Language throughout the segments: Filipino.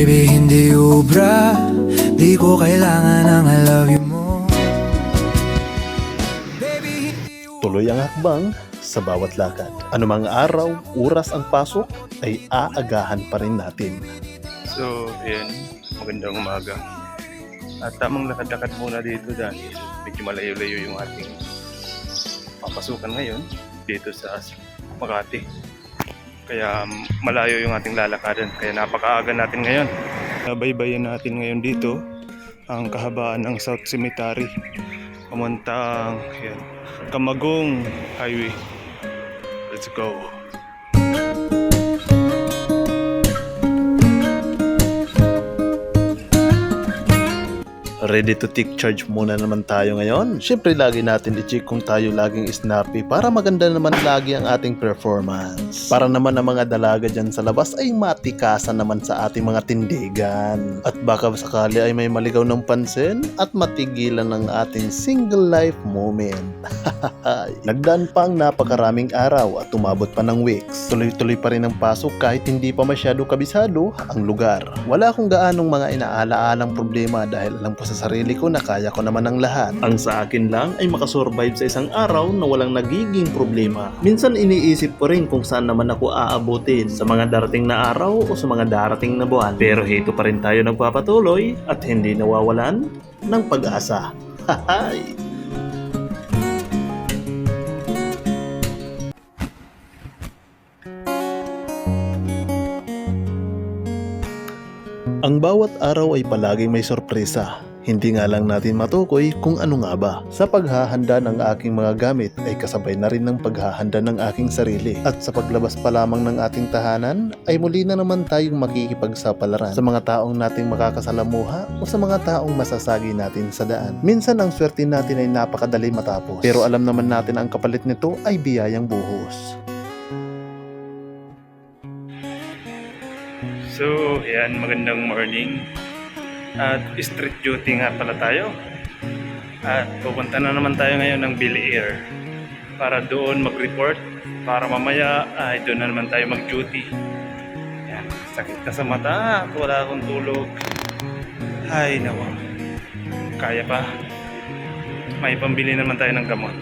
Baby, hindi ubra, di ko kailangan ng I love you mo. Baby, hindi ubra. Tuloy ang hakbang sa bawat lakad. Anumang araw, oras ang pasok, ay aagahan pa rin natin. So, ayan, magandang umaga. At tamang lakad-lakad muna dito dahil medyo malayo-layo yung ating papasukan ngayon dito sa Makati. Kaya malayo yung ating lalakadan, kaya napakaaga natin ngayon. Nabaybayin natin ngayon dito ang kahabaan ng South Cemetery, pamuntang ayan, Camagong Highway. Let's go! Ready to take charge muna naman tayo ngayon. Siyempre lagi natin i-check kung tayo laging snappy para maganda naman lagi ang ating performance. Para naman ang mga dalaga dyan sa labas ay matikasan naman sa ating mga tindigan. At baka sakali ay may maligaw ng pansin at matigilan ng ating single life moment. Nagdaan pa ang napakaraming araw at umabot pa ng weeks. Tuloy-tuloy pa rin ang pasok kahit hindi pa masyado kabisado ang lugar. Wala akong gaanong mga inaala-alang problema dahil alam ko sa sarili ko na kaya ko naman ang lahat. Ang sa akin lang ay makasurvive sa isang araw na walang nagiging problema. Minsan iniisip ko rin kung saan naman ako aabutin, sa mga darating na araw o sa mga darating na buwan. Pero hito pa rin tayo nagpapatuloy at hindi nawawalan ng pag-asa. Hahay! Ang bawat araw ay palaging may sorpresa. Hindi nga lang natin matukoy kung ano nga ba. Sa paghahanda ng aking mga gamit ay kasabay na rin ng paghahanda ng aking sarili. At sa paglabas pa lamang ng ating tahanan ay muli na naman tayong makikipagsapalaran sa mga taong nating makakasalamuha o sa mga taong masasagi natin sa daan. Minsan ang swerte natin ay napakadali matapos. Pero alam naman natin ang kapalit nito ay biyayang buhos. So, ayan, magandang morning. At street duty nga pala tayo. At pupunta na naman tayo ngayon ng Bill Air para doon mag-report, para mamaya ay doon na naman tayo mag-duty. Ayan, sakit na sa mata at wala akong tulog. Ay, nawa. Kaya pa. May pambili naman tayo ng gamot.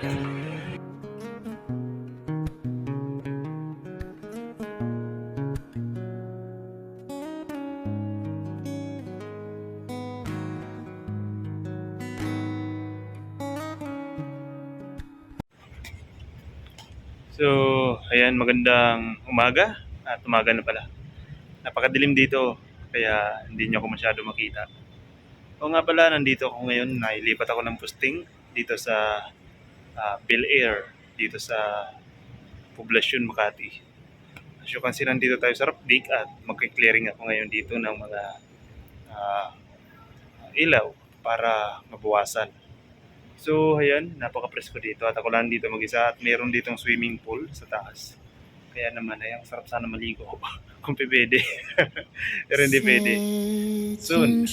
So, ayan, magandang umaga at umaga na pala. Napakadilim dito, kaya hindi nyo ako masyado makita. O nga pala, nandito ako ngayon, nailipat ako ng posting dito sa Bill Air, dito sa Poblacion, Makati. As you can see, nandito tayo sa Rapdik at magki-clearing ako ngayon dito ng mga ilaw para mabawasan. So, ayan, napaka-presko dito at ako lang dito mag-isa at meron ditong swimming pool sa taas. Kaya naman, ay ang sarap sana maligo kung pwede. Pero hindi pwede. Soon.